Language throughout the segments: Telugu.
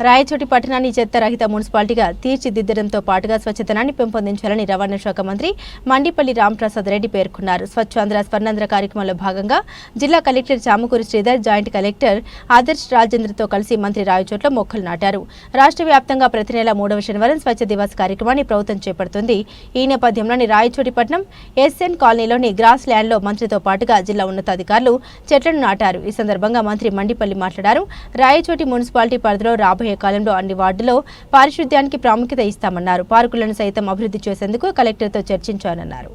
రాయచోటి పట్టణాన్ని చెత్త రహిత మున్సిపాలిటీగా తీర్చిదిద్దడంతో పాటుగా స్వచ్ఛతనాన్ని పెంపొందించాలని రవాణా శాఖ మంత్రి మండిపల్లి రాంప్రసాద్ రెడ్డి పేర్కొన్నారు. స్వచ్ఛాంధ్ర స్వర్ణాంధ్ర కార్యక్రమంలో భాగంగా జిల్లా collector Chamakuri Sridhar, joint collector Adarsh రాజేంద్రతో కలిసి మంత్రి రాయచోట్లో మొక్కలు నాటారు. రాష్ట్ర వ్యాప్తంగా ప్రతి నెల 3వ శనివారం స్వచ్ఛ దివస్ కార్యక్రమాన్ని ప్రభుత్వం చేపడుతుంది. ఈ నేపథ్యంలోని రాయచోటి పట్టణం ఎస్ఎన్ కాలనీలోని గ్రాస్ ల్యాండ్లో మంత్రితో పాటుగా జిల్లా ఉన్నతాధికారులు చెట్లను నాటారు. ఈ సందర్భంగా మంత్రి మండిపల్లి మాట్లాడారు. రాయచోటి మున్సిపాలిటీ పరిధిలో రాబోయే కాలంలో అన్ని వార్డుల్లో పారిశుద్ధ్యానికి ప్రాముఖ్యత ఇస్తామన్నారు. పార్కులను సైతం అభివృద్ధి చేసేందుకు కలెక్టర్తో చర్చించానన్నారు.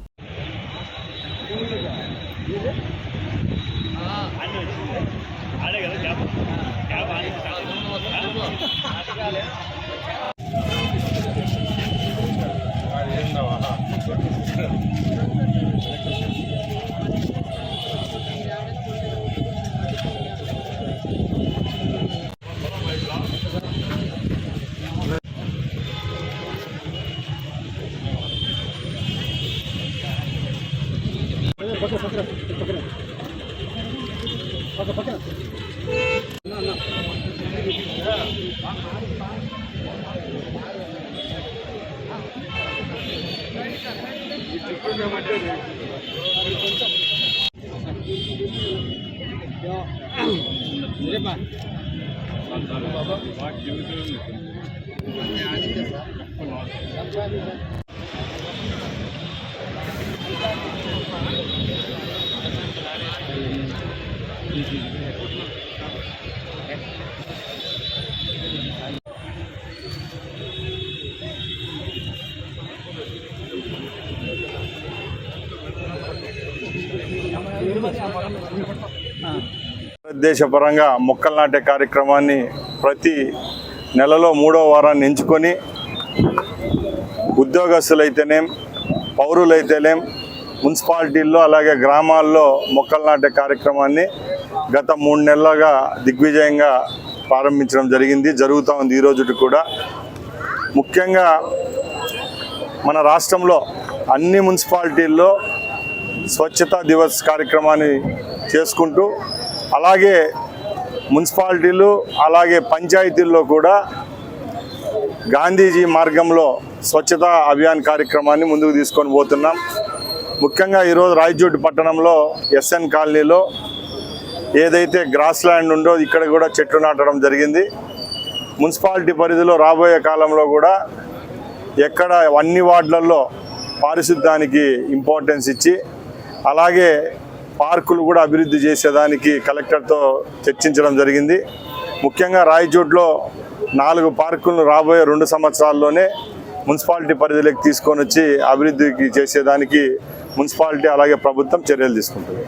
దేశపరంగా మొక్కలు నాటే కార్యక్రమాన్ని ప్రతి నెలలో 3వ వారాన్ని ఎంచుకొని ఉద్యోగస్తులైతేనేం, పౌరులైతేనేం, మున్సిపాలిటీల్లో అలాగే గ్రామాల్లో మొక్కలు నాటే కార్యక్రమాన్ని గత 3 నెలలుగా దిగ్విజయంగా ప్రారంభించడం జరుగుతూ ఉంది. ఈ రోజుకి కూడా ముఖ్యంగా మన రాష్ట్రంలో అన్ని మున్సిపాలిటీల్లో స్వచ్ఛతా దివస్ కార్యక్రమాన్ని చేసుకుంటూ అలాగే మున్సిపాలిటీలు అలాగే పంచాయతీల్లో కూడా గాంధీజీ మార్గంలో స్వచ్ఛతా అభియాన్ కార్యక్రమాన్ని ముందుకు తీసుకొని పోతున్నాం. ముఖ్యంగా ఈరోజు రాయచోటి పట్టణంలో ఎస్ఎన్ కాలనీలో ఏదైతే గ్రాస్ ల్యాండ్ ఉందో ఇక్కడ కూడా చెట్లు నాటడం జరిగింది. మున్సిపాలిటీ పరిధిలో రాబోయే కాలంలో కూడా ఎక్కడ అన్ని వార్డులలో పారిశుద్ధ్యానికి ఇంపార్టెన్స్ ఇచ్చి అలాగే పార్కులు కూడా అభివృద్ధి చేసేదానికి కలెక్టర్తో చర్చించడం జరిగింది. ముఖ్యంగా రాయచోట్లో 4 పార్కులను రాబోయే 2 సంవత్సరాల్లోనే మున్సిపాలిటీ పరిధిలోకి తీసుకొని వచ్చి అభివృద్ధికి చేసేదానికి మున్సిపాలిటీ అలాగే ప్రభుత్వం చర్యలు తీసుకుంటుంది.